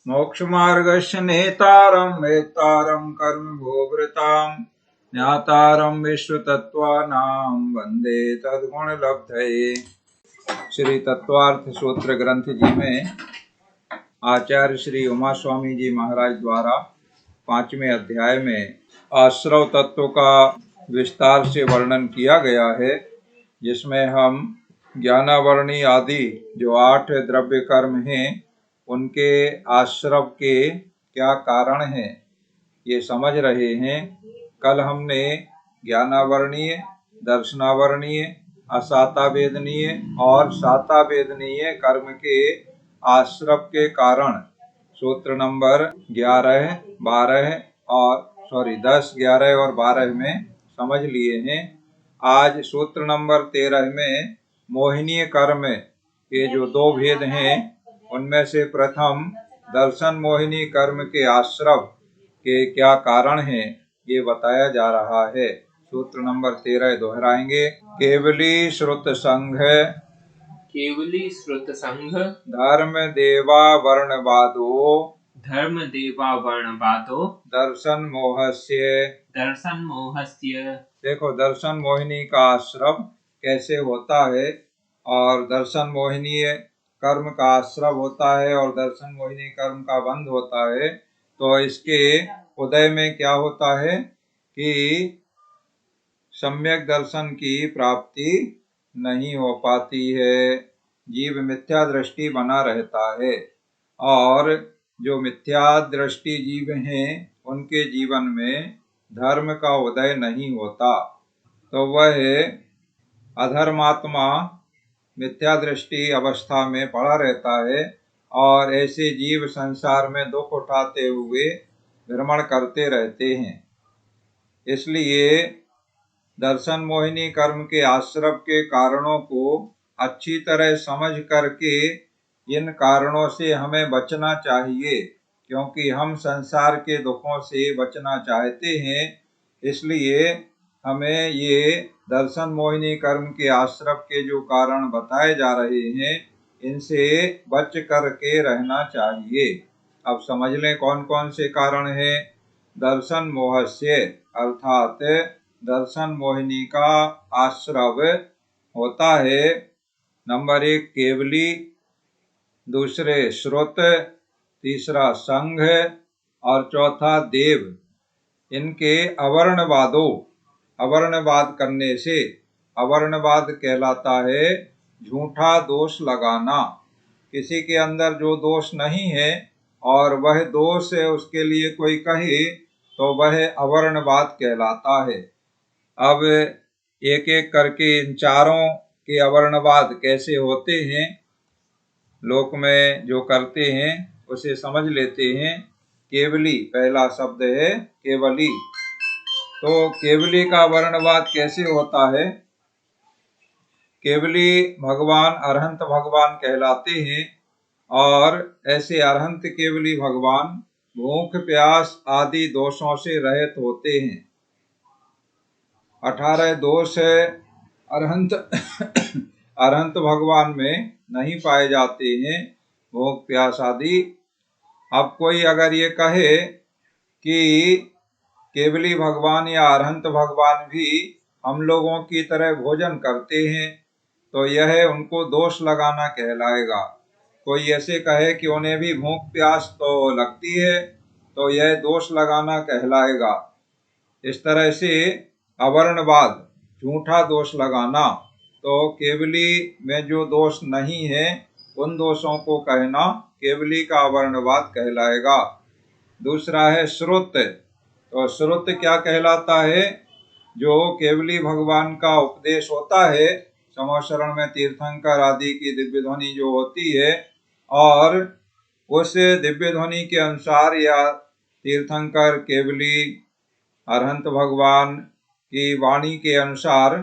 मोक्षमार्गस्य नेतारं वेत्तारं कर्मभोवृतां ज्ञातारं विश्वतत्त्वानां वन्दे तद्गुणलब्धये। श्री तत्वार्थ सूत्र ग्रंथ जी में आचार्य श्री उमा स्वामी जी महाराज द्वारा 5वें अध्याय में आश्रव तत्व का विस्तार से वर्णन किया गया है, जिसमें हम ज्ञानावरणी आदि जो 8 द्रव्य कर्म हैं उनके आश्रव के क्या कारण हैं ये समझ रहे हैं। कल हमने ज्ञानावरणीय, दर्शनावरणीय, असातावेदनीय और सातावेदनीय कर्म के आश्रव के कारण सूत्र नंबर 11, 12 और 10, 11 और 12 में समझ लिए हैं। आज सूत्र नंबर 13 में मोहिनीय कर्म के जो 2 भेद हैं उनमें से प्रथम दर्शन मोहिनी कर्म के आश्रव के क्या कारण हैं ये बताया जा रहा है। सूत्र नंबर 13 दोहराएंगे। केवली श्रुत संघ, केवली श्रुत संघ, धर्म देवा वर्णवादो, धर्म देवा वर्णवादो, दर्शन मोहस्य, दर्शन मोहस्य। देखो दर्शन मोहिनी का आश्रव कैसे होता है और दर्शन मोहिनी कर्म का आश्रव होता है और दर्शन मोहिनी कर्म का बंध होता है। तो इसके उदय में क्या होता है कि सम्यक दर्शन की प्राप्ति नहीं हो पाती है, जीव मिथ्या दृष्टि बना रहता है और जो मिथ्या दृष्टि जीव हैं उनके जीवन में धर्म का उदय नहीं होता, तो वह अधर्मात्मा मिथ्या दृष्टि अवस्था में पड़ा रहता है और ऐसे जीव संसार में दुख उठाते हुए भ्रमण करते रहते हैं। इसलिए दर्शन मोहिनी कर्म के आश्रव के कारणों को अच्छी तरह समझ करके इन कारणों से हमें बचना चाहिए, क्योंकि हम संसार के दुखों से बचना चाहते हैं। इसलिए हमें ये दर्शन मोहिनी कर्म के आश्रव के जो कारण बताए जा रहे हैं इनसे बच करके रहना चाहिए। अब समझ लें कौन कौन से कारण हैं। दर्शन मोहस्य अर्थात दर्शन मोहिनी का आश्रव होता है नंबर 1 केवली, दूसरे श्रुत, तीसरा संघ और चौथा देव। इनके अवर्णवादों, अवर्णवाद करने से, अवर्णवाद कहलाता है झूठा दोष लगाना। किसी के अंदर जो दोष नहीं है और वह दोष है उसके लिए कोई कहे तो वह अवर्णवाद कहलाता है। अब एक एक करके इन चारों के अवर्णवाद कैसे होते हैं लोक में जो करते हैं उसे समझ लेते हैं। केवली पहला शब्द है केवली, तो केवली का वर्णवाद कैसे होता है। केवली भगवान अरहंत भगवान कहलाते हैं और ऐसे अरहंत केवली भगवान भूख प्यास आदि दोषों से रहित होते हैं। 18 दोष अरहंत अरहंत भगवान में नहीं पाए जाते हैं, भूख प्यास आदि। अब कोई अगर ये कहे कि केवली भगवान या अरहंत भगवान भी हम लोगों की तरह भोजन करते हैं तो यह उनको दोष लगाना कहलाएगा। कोई ऐसे कहे कि उन्हें भी भूख प्यास तो लगती है तो यह दोष लगाना कहलाएगा। इस तरह से अवर्णवाद झूठा दोष लगाना, तो केवली में जो दोष नहीं है उन दोषों को कहना केवली का अवर्णवाद कहलाएगा। दूसरा है श्रुत, तो श्रुत क्या कहलाता है। जो केवली भगवान का उपदेश होता है, समोशरण में तीर्थंकर आदि की दिव्य ध्वनि जो होती है और उस दिव्य ध्वनि के अनुसार या तीर्थंकर केवली अरहंत भगवान की वाणी के अनुसार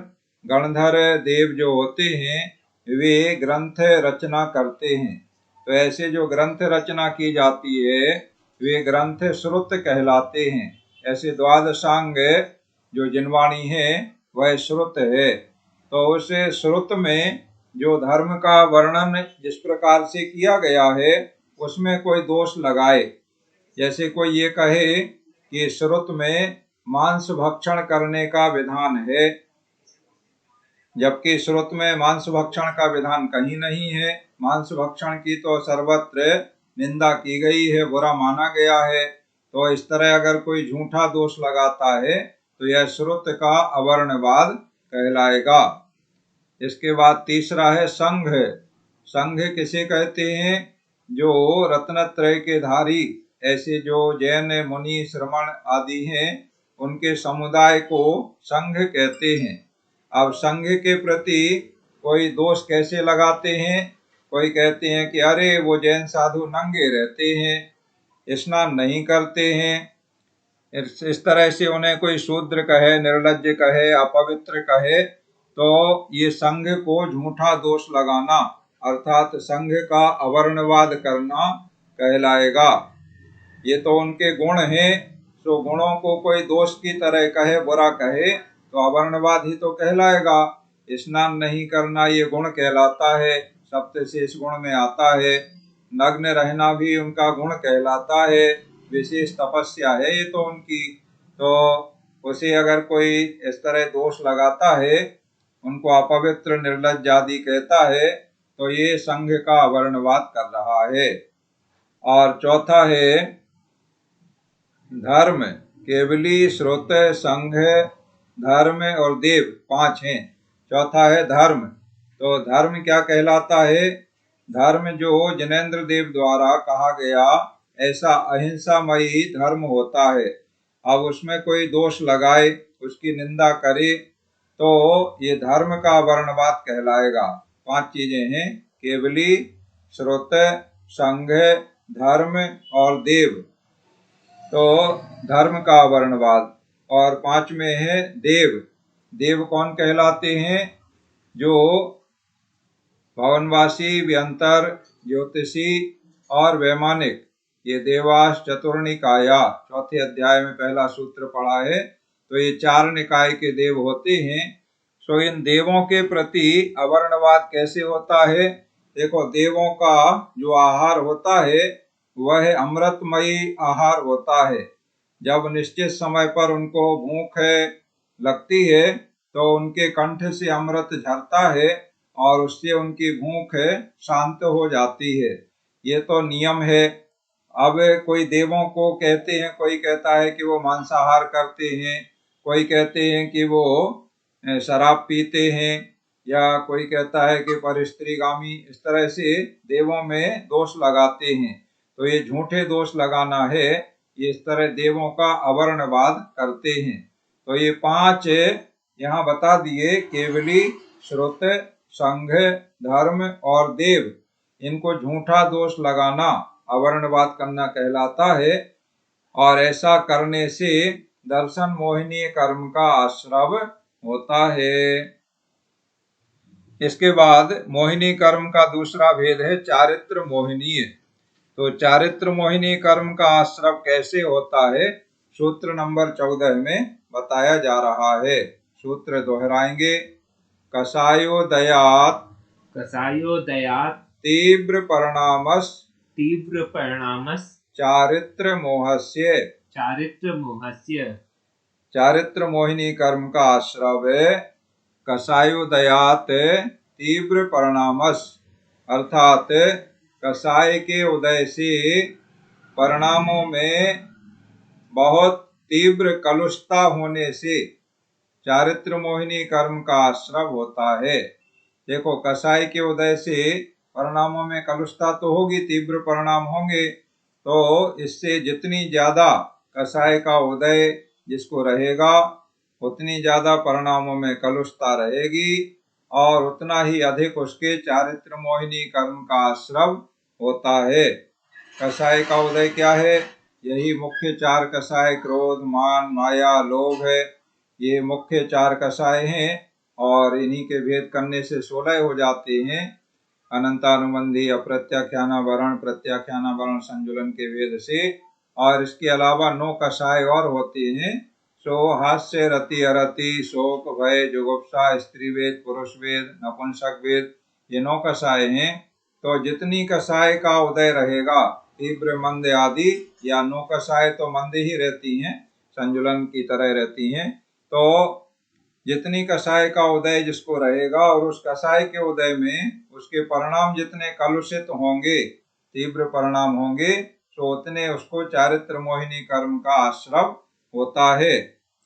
गणधर देव जो होते हैं वे ग्रंथ रचना करते हैं। तो ऐसे जो ग्रंथ रचना की जाती है वे ग्रंथ श्रुत कहलाते हैं। ऐसे द्वादशांग जो जिनवाणी है वह श्रुत है। तो उस श्रुत में जो धर्म का वर्णन जिस प्रकार से किया गया है उसमें कोई दोष लगाए। जैसे कोई ये कहे कि श्रुत में मांस भक्षण करने का विधान है, जबकि श्रुत में मांस भक्षण का विधान कहीं नहीं है। मांस भक्षण की तो सर्वत्र निंदा की गई है, बुरा माना गया है। तो इस तरह अगर कोई झूठा दोष लगाता है तो यह श्रुत का अवर्णवाद कहलाएगा। इसके बाद तीसरा है संघ। संघ किसे कहते हैं? जो रत्नत्रय के धारी, ऐसे जो जैन मुनि श्रमण आदि हैं, उनके समुदाय को संघ कहते हैं। अब संघ के प्रति कोई दोष कैसे लगाते हैं? कोई कहते हैं कि अरे वो जैन साधु नंगे रहते हैं, स्नान नहीं करते हैं। इस तरह से उन्हें कोई शूद्र कहे, निर्लज्ज कहे, अपवित्र कहे, तो ये संघ को झूठा दोष लगाना अर्थात संघ का अवर्णवाद करना कहलाएगा। ये तो उनके गुण हैं, तो गुणों को कोई दोष की तरह कहे, बुरा कहे, तो अवर्णवाद ही तो कहलाएगा। स्नान नहीं करना ये गुण कहलाता है, सप्तशेष गुण में आता है। नग्न रहना भी उनका गुण कहलाता है, विशेष तपस्या है ये तो उनकी। तो उसे अगर कोई इस तरह दोष लगाता है, उनको अपवित्र निर्लज्ज आदि कहता है, तो ये संघ का अवर्णवाद कर रहा है। और चौथा है धर्म। केवली, श्रुत, संघ, धर्म और देव, 5 हैं। चौथा है धर्म। तो धर्म क्या कहलाता है? धर्म जो जिनेंद्र देव द्वारा कहा गया ऐसा अहिंसामयी धर्म होता है। अब उसमें कोई दोष लगाए, उसकी निंदा करे, तो ये धर्म का वर्णवाद कहलाएगा। 5 चीजें हैं, केवली, श्रुत, संघ, धर्म और देव। तो धर्म का वर्णवाद। और 5 में है देव। देव कौन कहलाते हैं? जो भवनवासी, व्यंतर, ज्योतिषी और वैमानिक, ये देवास चतुर्निकाया, चौथे अध्याय में पहला सूत्र पढ़ा है। तो ये 4 निकाय के देव होते हैं। सो इन देवों के प्रति अवर्णवाद कैसे होता है? देखो, देवों का जो आहार होता है वह अमृतमयी आहार होता है। जब निश्चित समय पर उनको भूख लगती है तो उनके कंठ से अमृत झरता है और उससे उनकी भूख शांत हो जाती है। ये तो नियम है। अब कोई देवों को कहते हैं, कोई कहता है कि वो मांसाहार करते हैं, कोई कहते हैं कि वो शराब पीते हैं, या कोई कहता है कि परस्त्रीगामी। इस तरह से देवों में दोष लगाते हैं। तो ये झूठे दोष लगाना है, ये इस तरह देवों का अवर्णवाद करते हैं। तो ये 5 यहाँ बता दिए, केवली, श्रुत, संघ, धर्म और देव। इनको झूठा दोष लगाना, अवर्णवाद करना कहलाता है। और ऐसा करने से दर्शन मोहिनी कर्म का आश्रव होता है। इसके बाद मोहिनी कर्म का दूसरा भेद है चारित्र मोहिनी। तो चारित्र मोहिनी कर्म का आश्रव कैसे होता है, सूत्र नंबर 14 में बताया जा रहा है। सूत्र दोहराएंगे। कषायोदयात् तीव्र परिणामस् चारित्र मोहस्य। चारित्र मोहिनी कर्म का आश्रव कषायोदयात् तीव्र परिणामस्, अर्थात कषाय के उदय से परिणामों में बहुत तीव्र कलुषता होने से चारित्र मोहिनी कर्म का आश्रव होता है। देखो, कषाय के उदय से परिणामों में कलुषता तो होगी, तीव्र परिणाम होंगे। तो इससे जितनी ज्यादा कषाय का उदय जिसको रहेगा, उतनी ज्यादा परिणामों में कलुषता रहेगी और उतना ही अधिक उसके चारित्र मोहिनी कर्म का आश्रव होता है। कषाय का उदय क्या है? यही मुख्य 4 कषाय, क्रोध, मान, माया, लोभ है। ये मुख्य 4 कषाय हैं और इन्हीं के भेद करने से 16 हो जाते हैं। अनंतानुबंधी, अप्रत्याख्यानावरण, प्रत्याख्यानावरण, संजुलन के भेद से। और इसके अलावा 9 कषाय और होते हैं। सो हास्य, रति, अरति, शोक, भय, जुगुप्सा, स्त्री वेद, पुरुष वेद, नपुंसक वेद, ये 9 कषाय हैं। तो जितनी कसाय का उदय रहेगा, तीव्र मंद आदि या नो कसाय तो मंद ही रहती हैं, संजुलन की तरह रहती हैं, तो जितनी कसाय का उदय जिसको रहेगा और उस कसाय के उदय में उसके परिणाम जितने कलुषित होंगे, तीव्र परिणाम होंगे, तो उतने उसको चारित्र मोहिनी कर्म का आश्रव होता है।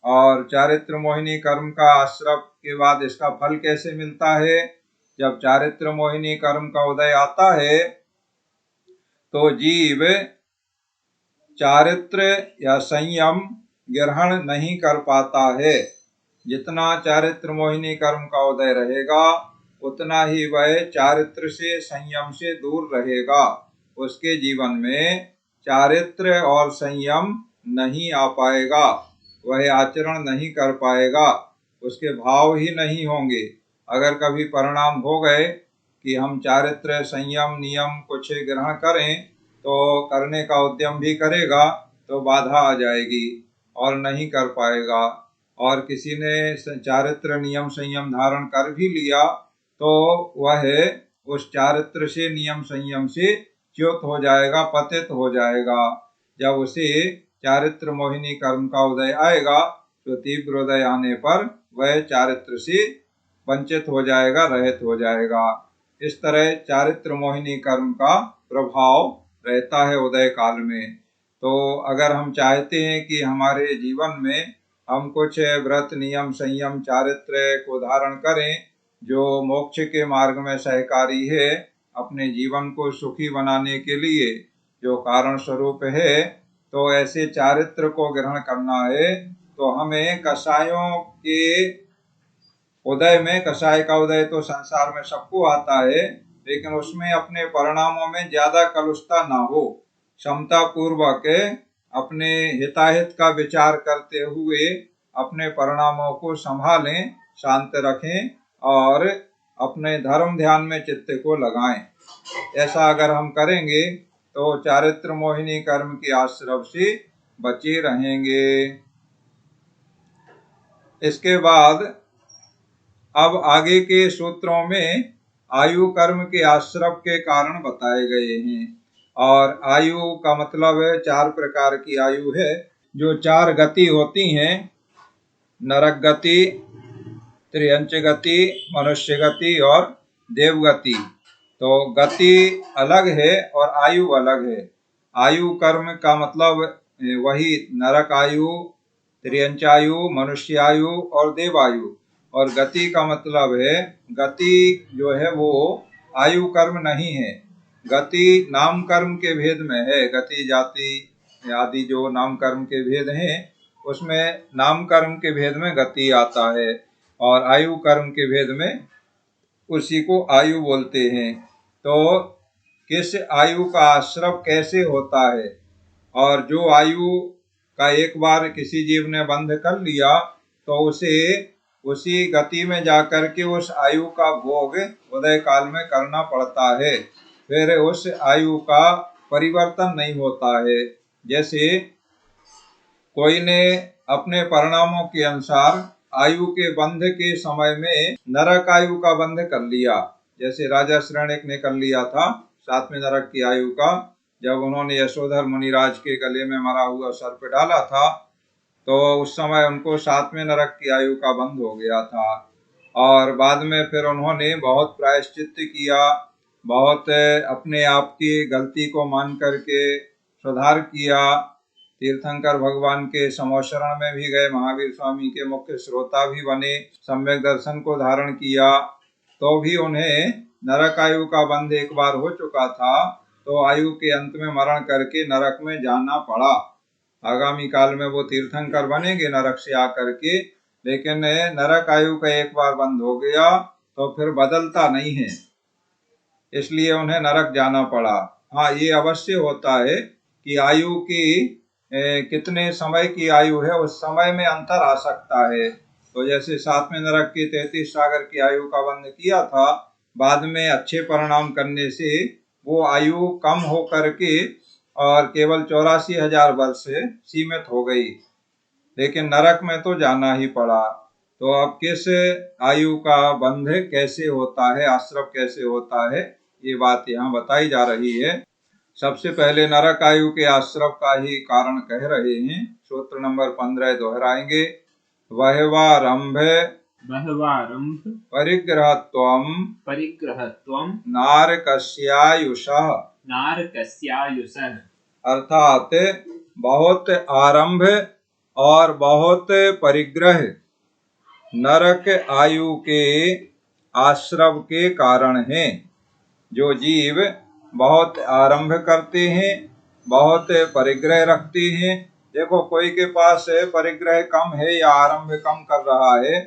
और चारित्र मोहिनी कर्म का आश्रव के बाद इसका फल कैसे मिलता है? जब चारित्र मोहिनी कर्म का उदय आता है तो जीव चारित्र या संयम ग्रहण नहीं कर पाता है। जितना चारित्र मोहिनी कर्म का उदय रहेगा उतना ही वह चारित्र से, संयम से दूर रहेगा। उसके जीवन में चारित्र और संयम नहीं आ पाएगा, वह आचरण नहीं कर पाएगा, उसके भाव ही नहीं होंगे। अगर कभी परिणाम हो गए कि हम चारित्र, संयम, नियम कुछ ग्रहण करें तो करने का उद्यम भी करेगा तो बाधा आ जाएगी और नहीं कर पाएगा। और किसी ने चारित्र, नियम, संयम धारण कर भी लिया तो वह उस चारित्र से, नियम, संयम से च्युत हो जाएगा, पतित हो जाएगा। जब उसे चारित्र मोहिनी कर्म का उदय आएगा तो तीव्र उदय आने पर वह चारित्र से वंचित हो जाएगा, रहित हो जाएगा। इस तरह चारित्र मोहिनी कर्म का प्रभाव रहता है उदय काल में। तो अगर हम चाहते हैं कि हमारे जीवन में हम कुछ व्रत, नियम, संयम, चारित्र को धारण करें जो मोक्ष के मार्ग में सहकारी है, अपने जीवन को सुखी बनाने के लिए जो कारण स्वरूप है, तो ऐसे चारित्र को ग्रहण करना है। तो हमें कसायों के उदय में, कसाय का उदय तो संसार में सबको आता है, लेकिन उसमें अपने परिणामों में ज्यादा कलुषता ना हो, क्षमता पूर्वक अपने हिताहित का विचार करते हुए अपने परिणामों को संभालें, शांत रखें और अपने धर्म ध्यान में चित्त को लगाएं। ऐसा अगर हम करेंगे तो चारित्र मोहिनी कर्म के आश्रव से बचे रहेंगे। इसके बाद अब आगे के सूत्रों में आयु कर्म के आश्रव के कारण बताए गए हैं। और आयु का मतलब है 4 प्रकार की आयु है, जो 4 गति होती हैं, नरक गति, त्रियंच गति, मनुष्य गति और देव गति। तो गति अलग है और आयु अलग है। आयु कर्म का मतलब वही नरक आयु, त्रियंच आयु, मनुष्य आयु और देव आयु। और गति का मतलब है, गति जो है वो आयु कर्म नहीं है, गति नाम कर्म के भेद में है। गति, जाति आदि जो नाम कर्म के भेद हैं, उसमें नाम कर्म के भेद में गति आता है और आयु कर्म के भेद में उसी को आयु बोलते हैं। तो किस आयु का आश्रव कैसे होता है, और जो आयु का एक बार किसी जीव ने बंध कर लिया तो उसे उसी गति में जाकर के उस आयु का भोग उदय काल में करना पड़ता है, फिर उस आयु का परिवर्तन नहीं होता है। जैसे कोई ने अपने परिणामों के अनुसार आयु के बंध के समय में नरक आयु का बंध कर लिया, जैसे राजा श्रेणिक ने कर लिया था 7वें नरक की आयु का, जब उन्होंने यशोधर मुनिराज के गले में मरा हुआ सर्प डाला था तो उस समय उनको 7वें नरक की आयु का बंध हो गया था। और बाद में फिर उन्होंने बहुत प्रायश्चित किया, बहुत अपने आप की गलती को मान करके सुधार किया, तीर्थंकर भगवान के समोशरण में भी गए, महावीर स्वामी के मुख्य श्रोता भी बने, सम्यक दर्शन को धारण किया, तो भी उन्हें नरक आयु का बंध एक बार हो चुका था, तो आयु के अंत में मरण करके नरक में जाना पड़ा। आगामी काल में वो तीर्थंकर बनेंगे नरक से आकर के, लेकिन नरक आयु का एक बार बंद हो गया तो फिर बदलता नहीं है, इसलिए उन्हें नरक जाना पड़ा। हाँ, ये अवश्य होता है कि आयु की कितने समय की आयु है उस समय में अंतर आ सकता है। तो जैसे 7वें नरक की 33 सागर की आयु का बंध किया था, बाद में अच्छे परिणाम करने से वो आयु कम हो करके और केवल 84,000 वर्ष से सीमित हो गई, लेकिन नरक में तो जाना ही पड़ा। तो अब किस आयु का बंध कैसे होता है, आश्रव कैसे होता है, ये बात यहाँ बताई जा रही है। सबसे पहले नरक आयु के आश्रव का ही कारण कह रहे हैं। सूत्र नंबर 15 दोहराएंगे। वहवारंभ परिग्रहत्वम नारकस्यायुषः अर्थात बहुत आरंभ और बहुत परिग्रह नरक आयु के आश्रव के कारण हैं। जो जीव बहुत आरंभ करते हैं, बहुत परिग्रह रखते हैं। देखो, कोई के पास परिग्रह कम है या आरंभ कम कर रहा है,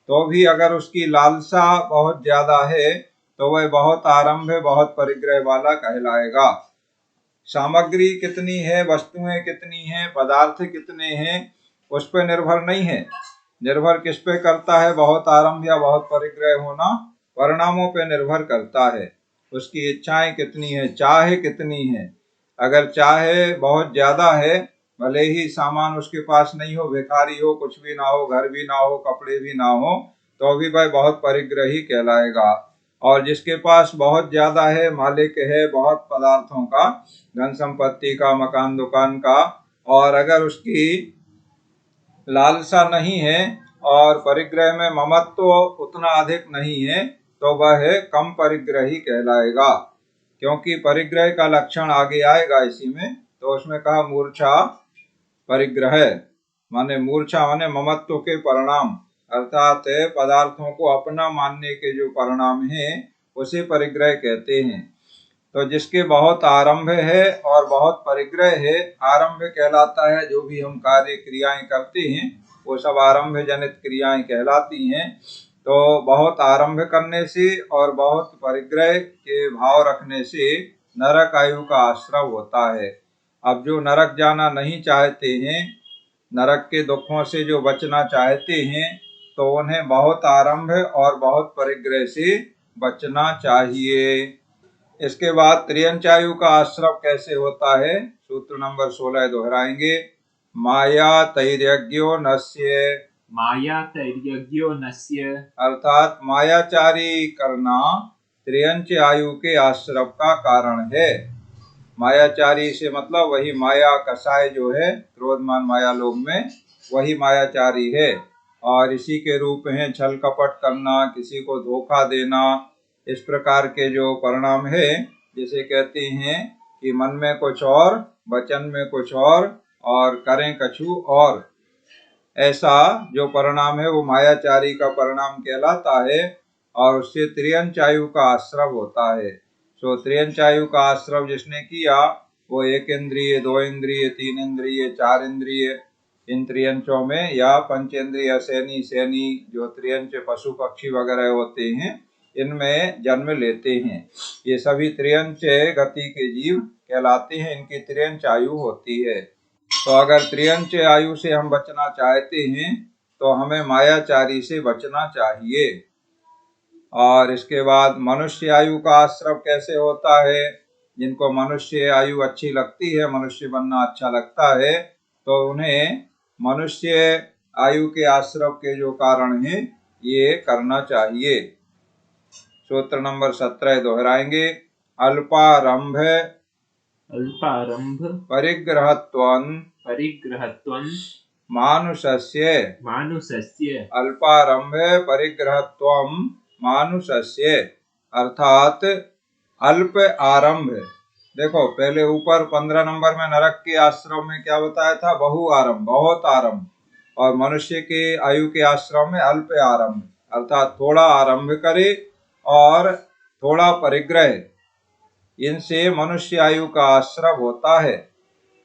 तो भी अगर उसकी लालसा बहुत ज्यादा है तो वह बहुत आरंभ बहुत परिग्रह वाला कहलाएगा। सामग्री कितनी है, वस्तुएं कितनी हैं, पदार्थ कितने हैं, उस पर निर्भर नहीं है। निर्भर किस पे करता है? बहुत आरंभ या बहुत परिग्रह होना परिणामों पे निर्भर करता है। उसकी इच्छाएं कितनी है, चाह कितनी है। अगर चाह बहुत ज्यादा है, भले ही सामान उसके पास नहीं हो, भिखारी हो, कुछ भी ना हो, घर भी ना हो, कपड़े भी ना हो, तो भी वह बहुत परिग्रही कहलाएगा। और जिसके पास बहुत ज्यादा है, मालिक है बहुत पदार्थों का, धन संपत्ति का, मकान दुकान का, और अगर उसकी लालसा नहीं है और परिग्रह में ममत्व उतना अधिक नहीं है, तो वह कम परिग्रही कहलाएगा। क्योंकि परिग्रह का लक्षण आगे आएगा इसी में। तो उसमें कहा मूर्छा परिग्रह, माने मूर्छा माने ममत्व के परिणाम, अर्थात पदार्थों को अपना मानने के जो परिणाम है उसे परिग्रह कहते हैं। तो जिसके बहुत आरंभ है और बहुत परिग्रह है, आरंभ कहलाता है जो भी हम कार्य क्रियाएं करते हैं वो सब आरंभ जनित क्रियाएं कहलाती हैं। तो बहुत आरंभ करने से और बहुत परिग्रह के भाव रखने से नरक आयु का आश्रव होता है। अब जो नरक जाना नहीं चाहते हैं, नरक के दुखों से जो बचना चाहते हैं, तो उन्हें बहुत आरंभ और बहुत परिग्रह से बचना चाहिए। इसके बाद त्रियंचायु का आश्रव कैसे होता है? सूत्र नंबर 16 दोहराएंगे। माया तैर्यज्ञो नस्य अर्थात मायाचारी करना त्रियंच आयु के आश्रव का कारण है। मायाचारी से मतलब वही माया कसाय जो है क्रोधमान माया लोग में, वही मायाचारी है। और इसी के रूप हैं छल कपट करना, किसी को धोखा देना, इस प्रकार के जो परिणाम है, जिसे कहते हैं कि मन में कुछ और, वचन में कुछ और करें कछु और, ऐसा जो परिणाम है वो मायाचारी का परिणाम कहलाता है। और उससे त्रियंचायु का आश्रव होता है। तो त्रियंचायु का आश्रव जिसने किया वो 1 इंद्रिय, 2 इंद्रिय, 3 इंद्रिय, 4 इंद्रिय, इन त्रियंचों में, या पंचेंद्रिय सैनी जो त्रियंच पशु पक्षी वगैरह होते हैं, इनमें जन्म लेते हैं। ये सभी त्रियंच गति के जीव कहलाते हैं। इनकी त्रियंच आयु होती है। तो अगर त्रियंच आयु से हम बचना चाहते हैं तो हमें मायाचारी से बचना चाहिए। और इसके बाद मनुष्य आयु का आश्रव कैसे होता है? जिनको मनुष्य आयु अच्छी लगती है, मनुष्य बनना अच्छा लगता है, तो उन्हें मनुष्य आयु के आश्रव के जो कारण हैं ये करना चाहिए। सूत्र नंबर 17 दोहराएंगे। अल्पारंभ परिग्रहत्वं मानुषस्य अल्पारंभ परिग्रहत्वं मानुषस्य अर्थात अल्प आरंभ। देखो, पहले ऊपर 15 नंबर में नरक के आश्रम में क्या बताया था? बहु आरंभ, बहुत आरंभ। और मनुष्य के आयु के आश्रम में अल्प आरंभ, अर्थात थोड़ा आरंभ करे और थोड़ा परिग्रह, इनसे मनुष्य आयु का आश्रव होता है।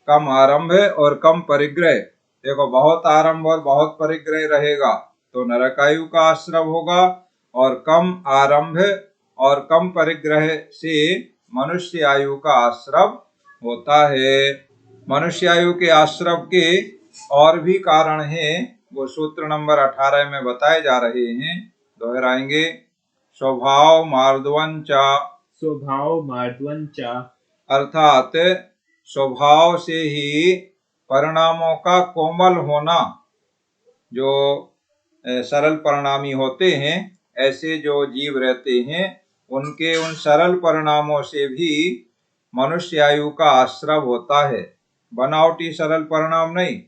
कम आरंभ और कम परिग्रह। देखो, बहुत आरंभ और बहुत परिग्रह रहेगा तो नरक आयु का आश्रव होगा, और कम आरंभ और कम परिग्रह से मनुष्य आयु का आश्रव होता है। मनुष्य आयु के आश्रव के और भी कारण हैं, वो सूत्र नंबर 18 में बताए जा रहे हैं। दोहराएंगे। स्वभाव मार्द्वंच अर्थात स्वभाव से ही परिणामों का कोमल होना। जो सरल परिणामी होते हैं, ऐसे जो जीव रहते हैं उनके उन सरल परिणामों से भी मनुष्य आयु का आश्रव होता है। बनावटी सरल परिणाम नहीं,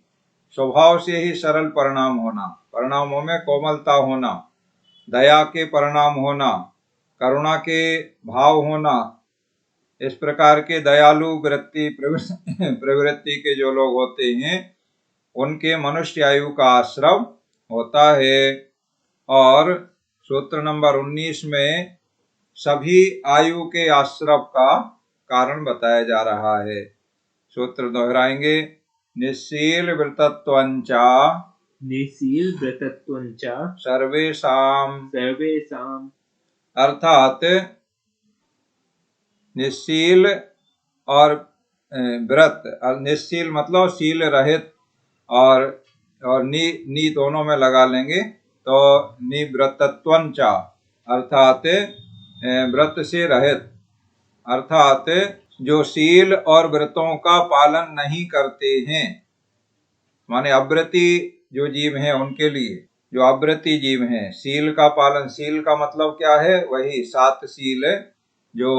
स्वभाव से ही सरल परिणाम होना, परिणामों में कोमलता होना, दया के परिणाम होना, करुणा के भाव होना, इस प्रकार के दयालु वृत्ति प्रवृत्ति के जो लोग होते हैं उनके मनुष्य आयु का आश्रव होता है। और सूत्र नंबर 19 में सभी आयु के आश्रव का कारण बताया जा रहा है। सूत्र दोहराएंगे। निःशील व्रतत्वंचा निशील व्रतत्वंच सर्वेषां, सर्वेषां, अर्थात निःशील और व्रत, निःशील मतलब शील रहित, और नी दोनों में लगा लेंगे तो निव्रतत्वंचा अर्थात व्रत से रहित, अर्थात जो शील और व्रतों का पालन नहीं करते हैं, माने अव्रती जो जीव हैं उनके लिए, जो अव्रती जीव हैं, शील का पालन, शील का मतलब क्या है, वही 7 शील जो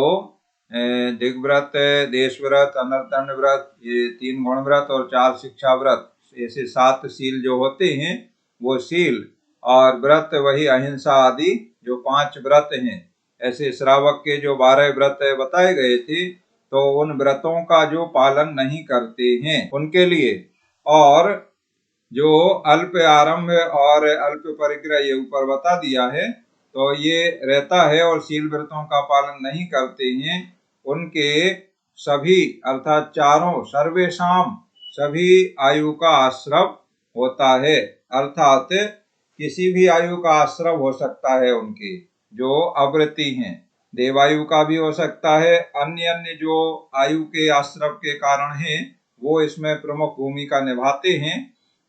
दिग्व्रत, देशव्रत, अनर्तन व्रत, ये 3 गुण व्रत और 4 शिक्षा व्रत, ऐसे 7 शील जो होते हैं वो शील, और व्रत वही अहिंसा आदि जो 5 व्रत हैं। ऐसे श्रावक के जो 12 व्रत बताए गए थे, तो उन व्रतों का जो पालन नहीं करते हैं उनके लिए, और जो अल्प आरंभ और अल्प परिग्रह ये ऊपर बता दिया है, तो ये रहता है और शील व्रतों का पालन नहीं करते हैं, उनके सभी अर्थात चारों, सर्वेषाम सभी आयु का आश्रव होता है। अर्थात किसी भी आयु का आश्रव हो सकता है उनके, जो अव्रती हैं, देवायु का भी हो सकता है, अन्य अन्य जो आयु के आश्रव के कारण हैं वो इसमें प्रमुख भूमिका निभाते हैं,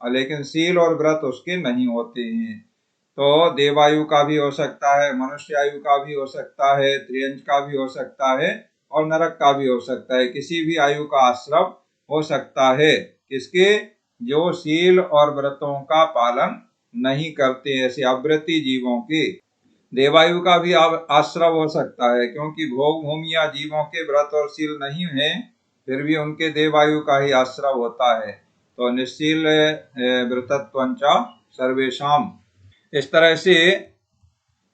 लेकिन शील और व्रत उसके नहीं होते हैं। तो देवायु का भी हो सकता है, मनुष्य आयु का भी हो सकता है, त्रियंच का भी हो सकता है और नरक का भी हो सकता है, किसी भी आयु का आश्रव हो सकता है। किसके? जो शील और व्रतों का पालन नहीं करते, ऐसे अव्रती जीवों के। देवायु का भी आश्रव हो सकता है, क्योंकि भोग भूमिया जीवों के व्रत और शील नहीं है, फिर भी उनके देवायु का ही आश्रव होता है। तो निःशील व्रतत्वंचा सर्वेषाम, इस तरह से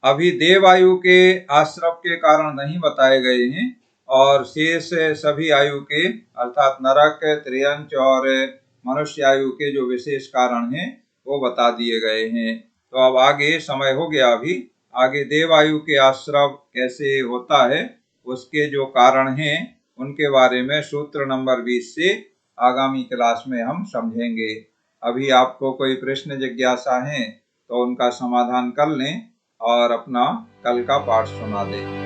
अभी देवायु के आश्रव के कारण नहीं बताए गए हैं, और शेष सभी आयु के अर्थात नरक, त्रियंच और मनुष्य आयु के जो विशेष कारण हैं वो बता दिए गए हैं। तो अब आगे समय हो गया, अभी आगे देवायु के आश्रव कैसे होता है उसके जो कारण हैं उनके बारे में सूत्र नंबर 20 से आगामी क्लास में हम समझेंगे। अभी आपको कोई प्रश्न जिज्ञासा है तो उनका समाधान कर लें और अपना कल का पाठ सुना दें।